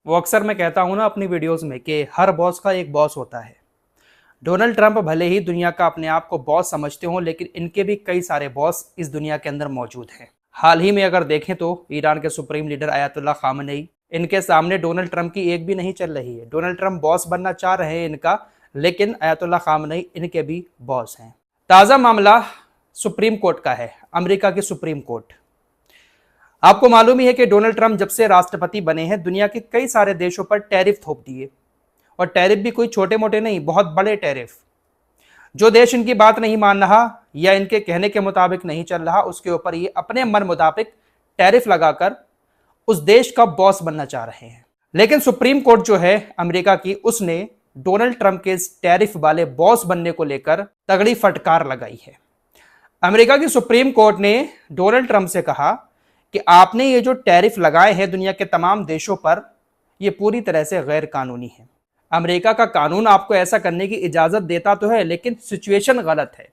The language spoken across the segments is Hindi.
वो अक्सर मैं कहता हूं ना अपनी वीडियोस में कि हर बॉस का एक बॉस होता है। डोनाल्ड ट्रंप भले ही दुनिया का अपने आप को बॉस समझते हों, लेकिन इनके भी कई सारे बॉस इस दुनिया के अंदर मौजूद हैं। हाल ही में अगर देखें तो ईरान के सुप्रीम लीडर अयातुल्ला खामेनेई, इनके सामने डोनाल्ड ट्रंप की एक भी नहीं चल रही है। डोनाल्ड ट्रंप बॉस बनना चाह रहे हैं इनका, लेकिन अयातुल्ला खामेनेई इनके भी बॉस हैं। ताज़ा मामला सुप्रीम कोर्ट का है, अमेरिका की सुप्रीम कोर्ट। आपको मालूम ही है कि डोनाल्ड ट्रंप जब से राष्ट्रपति बने हैं, दुनिया के कई सारे देशों पर टैरिफ थोप दिए, और टैरिफ भी कोई छोटे मोटे नहीं, बहुत बड़े टैरिफ। जो देश इनकी बात नहीं मान रहा या इनके कहने के मुताबिक नहीं चल रहा, उसके ऊपर ये अपने मन मुताबिक टैरिफ लगाकर उस देश का बॉस बनना चाह रहे हैं। लेकिन सुप्रीम कोर्ट जो है अमेरिका की, उसने डोनाल्ड ट्रंप के इस टैरिफ वाले बॉस बनने को लेकर तगड़ी फटकार लगाई है। अमेरिका की सुप्रीम कोर्ट ने डोनाल्ड ट्रंप से कहा कि आपने ये जो टैरिफ लगाए हैं दुनिया के तमाम देशों पर, ये पूरी तरह से गैर कानूनी है। अमेरिका का कानून आपको ऐसा करने की इजाजत देता तो है, लेकिन सिचुएशन गलत है।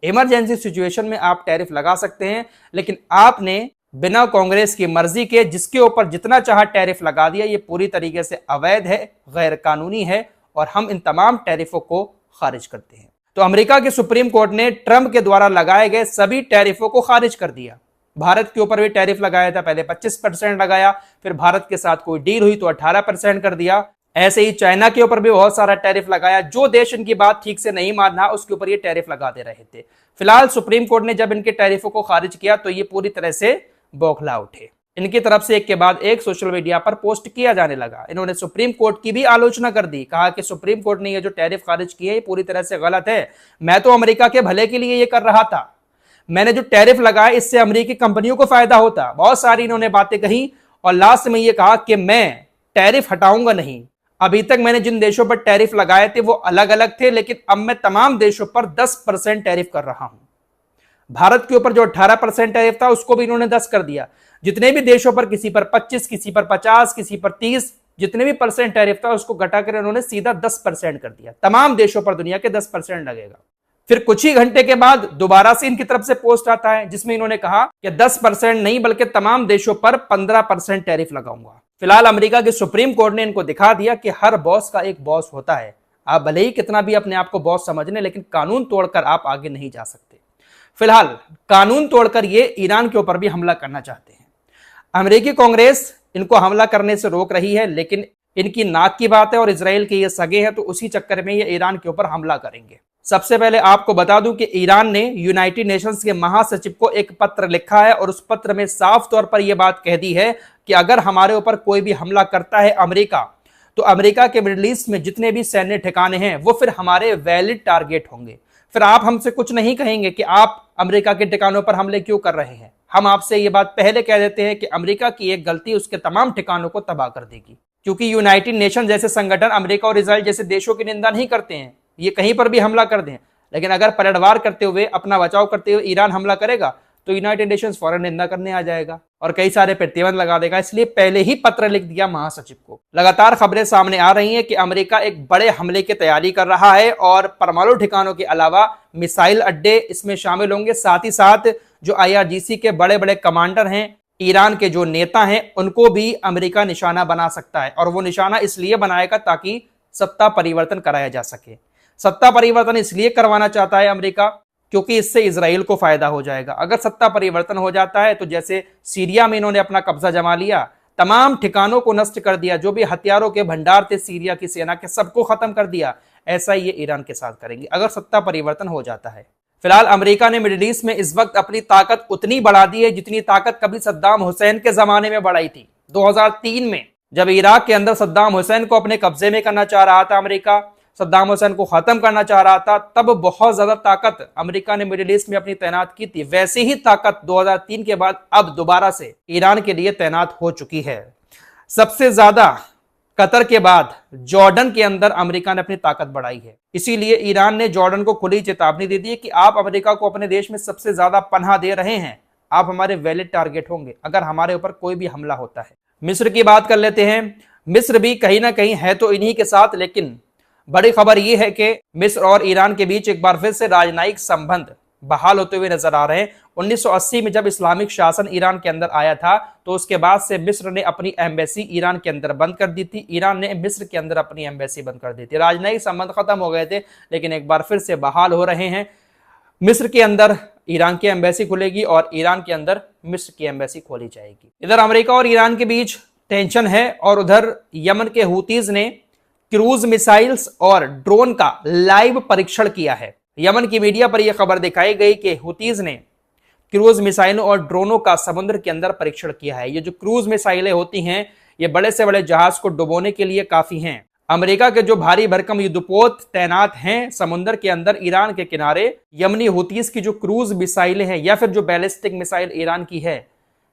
इमरजेंसी सिचुएशन में आप टैरिफ लगा सकते हैं, लेकिन आपने बिना कांग्रेस की मर्जी के जिसके ऊपर जितना चाहा टैरिफ लगा दिया। ये पूरी तरीके से अवैध है, गैर कानूनी है, और हम इन तमाम टैरिफों को खारिज करते हैं। तो अमेरिका की सुप्रीम कोर्ट ने ट्रंप के द्वारा लगाए गए सभी टैरिफों को खारिज कर दिया। भारत के ऊपर भी टैरिफ लगाया था, पहले 25% लगाया, फिर भारत के साथ कोई डील हुई तो 18% कर दिया। ऐसे ही चाइना के ऊपर भी बहुत सारा टैरिफ लगाया। जो देश इनकी बात ठीक से नहीं मान रहा, उसके ऊपर ये टैरिफ लगा दे रहे थे। फिलहाल सुप्रीम कोर्ट ने जब इनके टैरिफों को खारिज किया तो ये पूरी तरह से बौखला उठे। इनकी तरफ से एक के बाद एक सोशल मीडिया पर पोस्ट किया जाने लगा। इन्होंने सुप्रीम कोर्ट की भी आलोचना कर दी, कहा कि सुप्रीम कोर्ट ने ये जो टैरिफ खारिज किए ये पूरी तरह से गलत है। मैं तो अमेरिका के भले के लिए ये कर रहा था, मैंने जो टैरिफ लगाया इससे अमेरिकी कंपनियों को फायदा होता। बहुत सारी इन्होंने बातें कही, और लास्ट में ये कहा कि मैं टैरिफ हटाऊंगा नहीं। अभी तक मैंने जिन देशों पर टैरिफ लगाए थे वो अलग अलग थे, लेकिन अब मैं तमाम देशों पर 10% टैरिफ कर रहा हूं। भारत के ऊपर जो 18% टैरिफ था उसको भी इन्होंने 10 कर दिया। जितने भी देशों पर, किसी पर 25, किसी पर 50, किसी पर 30, जितने भी परसेंट टैरिफ था उसको घटाकर इन्होंने सीधा 10% कर दिया। तमाम देशों पर दुनिया के 10% लगेगा। फिर कुछ ही घंटे के बाद दोबारा से इनकी तरफ से पोस्ट आता है जिसमें इन्होंने कहा कि 10% नहीं बल्कि तमाम देशों पर 15% टैरिफ लगाऊंगा। फिलहाल अमेरिका की सुप्रीम कोर्ट ने इनको दिखा दिया कि हर बॉस का एक बॉस होता है। आप भले ही कितना भी अपने आप को बॉस समझ लें, लेकिन कानून तोड़कर आप आगे नहीं जा सकते। फिलहाल कानून तोड़कर ये ईरान के ऊपर भी हमला करना चाहते हैं। अमेरिकी कांग्रेस इनको हमला करने से रोक रही है, लेकिन इनकी नाक की बात है और इजराइल के ये सगे हैं, तो उसी चक्कर में ये ईरान के ऊपर हमला करेंगे। सबसे पहले आपको बता दूं कि ईरान ने यूनाइटेड नेशंस के महासचिव को एक पत्र लिखा है, और उस पत्र में साफ तौर पर यह बात कह दी है कि अगर हमारे ऊपर कोई भी हमला करता है अमेरिका, तो अमेरिका के मिडिल ईस्ट में जितने भी सैन्य ठिकाने हैं वो फिर हमारे वैलिड टारगेट होंगे। फिर आप हमसे कुछ नहीं कहेंगे कि आप अमेरिका के ठिकानों पर हमले क्यों कर रहे हैं। हम आपसे ये बात पहले कह देते हैं कि अमेरिका की एक गलती उसके तमाम ठिकानों को तबाह कर देगी, क्योंकि यूनाइटेड नेशन जैसे संगठन अमेरिका और इजराइल जैसे देशों की निंदा नहीं करते हैं। ये कहीं पर भी हमला कर दें, लेकिन अगर पलटवार करते हुए, अपना बचाव करते हुए ईरान हमला करेगा तो यूनाइटेड नेशंस फौरन निंदा करने आ जाएगा और कई सारे प्रतिबंध लगा देगा। इसलिए पहले ही पत्र लिख दिया महासचिव को। लगातार खबरें सामने आ रही हैं कि अमेरिका एक बड़े हमले की तैयारी कर रहा है, और परमाणु ठिकानों के अलावा मिसाइल अड्डे इसमें शामिल होंगे। साथ ही साथ जो IRGC के बड़े बड़े कमांडर हैं, ईरान के जो नेता हैं, उनको भी अमेरिका निशाना बना सकता है। और वो निशाना इसलिए बनाएगा ताकि सत्ता परिवर्तन कराया जा सके। सत्ता परिवर्तन इसलिए करवाना चाहता है अमेरिका क्योंकि इससे इजराइल को फायदा हो जाएगा। अगर सत्ता परिवर्तन हो जाता है तो जैसे सीरिया में इन्होंने अपना कब्जा जमा लिया, तमाम ठिकानों को नष्ट कर दिया, जो भी हथियारों के भंडार थे सीरिया की सेना के, सबको खत्म कर दिया, ऐसा ही ये ईरान के साथ करेंगे अगर सत्ता परिवर्तन हो जाता है। फिलहाल अमेरिका ने मिडिल ईस्ट में इस वक्त अपनी ताकत उतनी बढ़ा दी है जितनी ताकत कभी सद्दाम हुसैन के जमाने में बढ़ाई थी। 2003 में जब इराक के अंदर सद्दाम हुसैन को अपने कब्जे में करना चाह रहा था अमेरिका, सद्दाम हुसैन को खत्म करना चाह रहा था, तब बहुत ज्यादा ताकत अमेरिका ने मिडिल ईस्ट में अपनी तैनात की थी। वैसी ही ताकत 2003 के बाद अब दोबारा से ईरान के लिए तैनात हो चुकी है। सबसे ज्यादा कतर के बाद जॉर्डन के अंदर अमेरिका ने अपनी ताकत बढ़ाई है। इसीलिए ईरान ने जॉर्डन को खुली चेतावनी दे दी है कि आप अमेरिका को अपने देश में सबसे ज्यादा पनाह दे रहे हैं, आप हमारे वैलिड टारगेट होंगे अगर हमारे ऊपर कोई भी हमला होता है। मिस्र की बात कर लेते हैं। मिस्र भी कहीं ना कहीं है तो इन्हीं के साथ, लेकिन बड़ी खबर यह है कि मिस्र और ईरान के बीच एक बार फिर से राजनयिक संबंध बहाल होते हुए नजर आ रहे हैं। 1980 में जब इस्लामिक शासन ईरान के अंदर आया था तो उसके बाद से मिस्र ने अपनी एम्बेसी ईरान के अंदर बंद कर दी थी, ईरान ने मिस्र के अंदर अपनी एम्बेसी बंद कर दी थी। राजनयिक संबंध खत्म हो गए थे, लेकिन एक बार फिर से बहाल हो रहे हैं। मिस्र के अंदर ईरान की एम्बेसी खुलेगी और ईरान के अंदर मिस्र की एम्बेसी खोली जाएगी। इधर अमेरिका और ईरान के बीच टेंशन है और उधर यमन के हूतीज ने क्रूज मिसाइल्स और ड्रोन का लाइव परीक्षण किया है। यमन की मीडिया पर यह खबर दिखाई गई कि हूतीज ने क्रूज मिसाइलों और ड्रोनों का समुद्र के अंदर परीक्षण किया है। ये जो क्रूज मिसाइलें होती हैं ये बड़े से बड़े जहाज को डुबोने के लिए काफी हैं। अमेरिका के जो भारी भरकम युद्धपोत तैनात हैं समुद्र के अंदर ईरान के किनारे, यमनी हूतीज की जो क्रूज मिसाइलें हैं या फिर जो बैलिस्टिक मिसाइल ईरान की है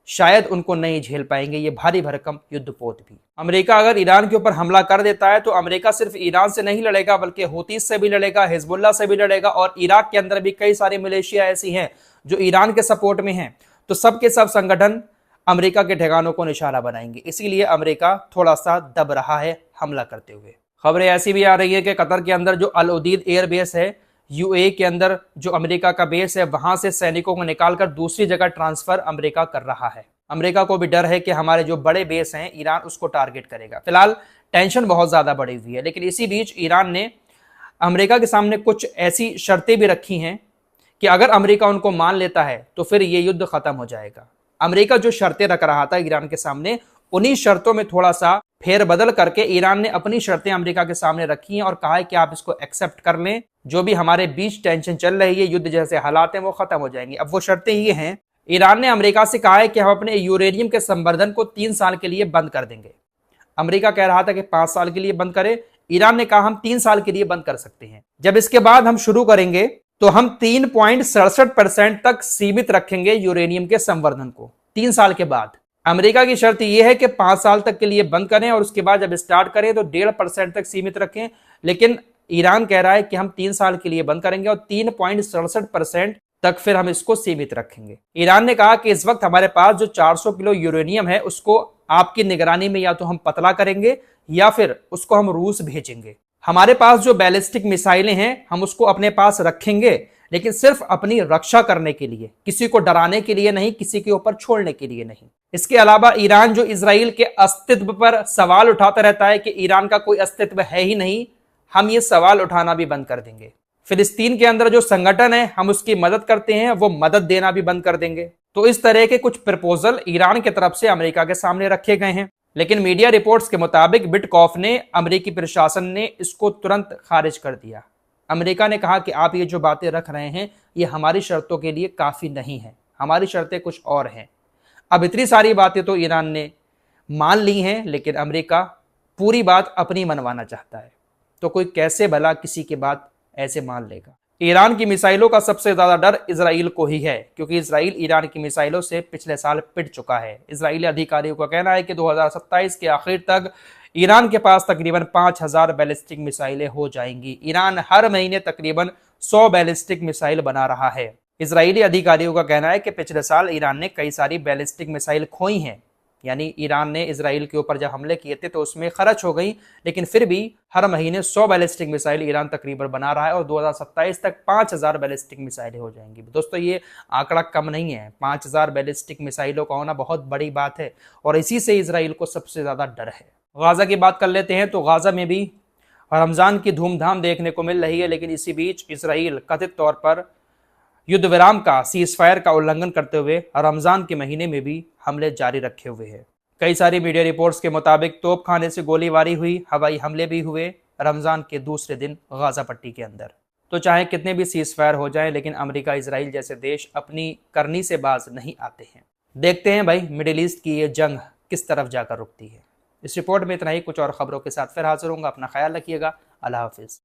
शायद उनको नहीं झेल पाएंगे ये भारी भरकम युद्धपोत भी। अमेरिका अगर ईरान के ऊपर हमला कर देता है तो अमेरिका सिर्फ ईरान से नहीं लड़ेगा बल्कि हूतीज से भी लड़ेगा, हिजबुल्लाह से भी लड़ेगा और इराक के अंदर भी कई सारी मिलिशिया ऐसी हैं जो ईरान के सपोर्ट में हैं। तो सबके सब संगठन अमेरिका के ठिकानों को निशाना बनाएंगे, इसीलिए अमेरिका थोड़ा सा दब रहा है हमला करते हुए। खबरें ऐसी भी आ रही है कि कतर के अंदर जो अल उदीद एयरबेस है, यूएई के अंदर जो अमेरिका का बेस है, वहां से सैनिकों को निकालकर दूसरी जगह ट्रांसफर अमेरिका कर रहा है। अमेरिका को भी डर है कि हमारे जो बड़े बेस हैं ईरान उसको टारगेट करेगा। फिलहाल टेंशन बहुत ज्यादा बढ़ी हुई है, लेकिन इसी बीच ईरान ने अमेरिका के सामने कुछ ऐसी शर्तें भी रखी हैं कि अगर अमेरिका उनको मान लेता है तो फिर ये युद्ध खत्म हो जाएगा। अमेरिका जो शर्तें रख रहा था ईरान के सामने, उन्हीं शर्तों में थोड़ा सा फेरबदल करके ईरान ने अपनी शर्तें अमेरिका के सामने रखी हैं और कहा है कि आप इसको एक्सेप्ट कर लें, जो भी हमारे बीच टेंशन चल रही है, युद्ध जैसे हालात हैं वो खत्म हो जाएंगे। अब वो शर्तें ये हैं, ईरान ने अमेरिका से कहा है कि हम अपने यूरेनियम के संवर्धन को 3 साल के लिए बंद कर देंगे। अमेरिका कह रहा था कि 5 साल के लिए बंद करें, ईरान ने कहा हम 3 साल के लिए बंद कर सकते हैं। जब इसके बाद हम शुरू करेंगे तो हम 3.67% तक सीमित रखेंगे यूरेनियम के संवर्धन को 3 साल के बाद। अमेरिका की शर्त यह है कि 5 साल तक के लिए बंद करें और उसके बाद जब स्टार्ट करें तो 1.5% तक सीमित रखें, लेकिन ईरान कह रहा है कि हम 3 साल के लिए बंद करेंगे और 3.67% तक फिर हम इसको सीमित रखेंगे। ईरान ने कहा कि इस वक्त हमारे पास जो 400 किलो यूरेनियम है उसको आपकी निगरानी में या तो हम पतला करेंगे या फिर उसको हम रूस भेजेंगे। हमारे पास जो बैलिस्टिक मिसाइलें हैं हम उसको अपने पास रखेंगे, लेकिन सिर्फ अपनी रक्षा करने के लिए, किसी को डराने के लिए नहीं, किसी के ऊपर छोड़ने के लिए नहीं। इसके अलावा ईरान जो इजराइल के अस्तित्व पर सवाल उठाता रहता है कि ईरान का कोई अस्तित्व है ही नहीं, हम ये सवाल उठाना भी बंद कर देंगे। फिलिस्तीन के अंदर जो संगठन है हम उसकी मदद करते हैं, वो मदद देना भी बंद कर देंगे। तो इस तरह के कुछ प्रपोजल ईरान की तरफ से अमेरिका के सामने रखे गए हैं, लेकिन मीडिया रिपोर्ट्स के मुताबिक विटकॉफ ने, अमेरिकी प्रशासन ने इसको तुरंत खारिज कर दिया। अमेरिका ने कहा कि आप ये जो बातें रख रहे हैं ये हमारी शर्तों के लिए काफी नहीं है, हमारी शर्तें कुछ और हैं। अब इतनी सारी बातें तो ईरान ने मान ली हैं, लेकिन अमेरिका पूरी बात अपनी मनवाना चाहता है, तो कोई कैसे भला किसी की बात ऐसे मान लेगा। ईरान की मिसाइलों का सबसे ज्यादा डर इजराइल को ही है, क्योंकि इजराइल ईरान की मिसाइलों से पिछले साल पिट चुका है। इजरायली अधिकारियों का कहना है कि 2027 के आखिर तक ईरान के पास तकरीबन 5000 बैलिस्टिक मिसाइलें हो जाएंगी। ईरान हर महीने तकरीबन 100 बैलिस्टिक मिसाइल बना रहा है। इजरायली अधिकारियों का कहना है कि पिछले साल ईरान ने कई सारी बैलिस्टिक मिसाइल खोई हैं, यानी ईरान ने इजराइल के ऊपर जब हमले किए थे तो उसमें खर्च हो गई, लेकिन फिर भी हर महीने 100 बैलिस्टिक मिसाइल ईरान तकरीबन बना रहा है और 2027 तक 5000 बैलिस्टिक मिसाइलें हो जाएंगी। दोस्तों ये आंकड़ा कम नहीं है, 5000 बैलिस्टिक मिसाइलों का होना बहुत बड़ी बात है और इसी से इजराइल को सबसे ज्यादा डर है। गाजा की बात कर लेते हैं तो गाजा में भी रमजान की धूमधाम देखने को मिल रही है, लेकिन इसी बीच इजराइल कथित तौर पर युद्ध विराम का, सीज फायर का उल्लंघन करते हुए रमजान के महीने में भी हमले जारी रखे हुए हैं। कई सारी मीडिया रिपोर्ट्स के मुताबिक तोपखाने से गोलीबारी हुई, हवाई हमले भी हुए रमजान के दूसरे दिन गाजा पट्टी के अंदर। तो चाहे कितने भी सीज फायर हो जाए, लेकिन अमेरिका इजराइल जैसे देश अपनी करनी से बाज नहीं आते हैं। देखते हैं भाई मिडिल ईस्ट की ये जंग किस तरफ जाकर रुकती है। इस रिपोर्ट में इतना ही, कुछ और खबरों के साथ फिर हाजिर होऊंगा। अपना ख्याल रखिएगा। अल्लाह हाफिज।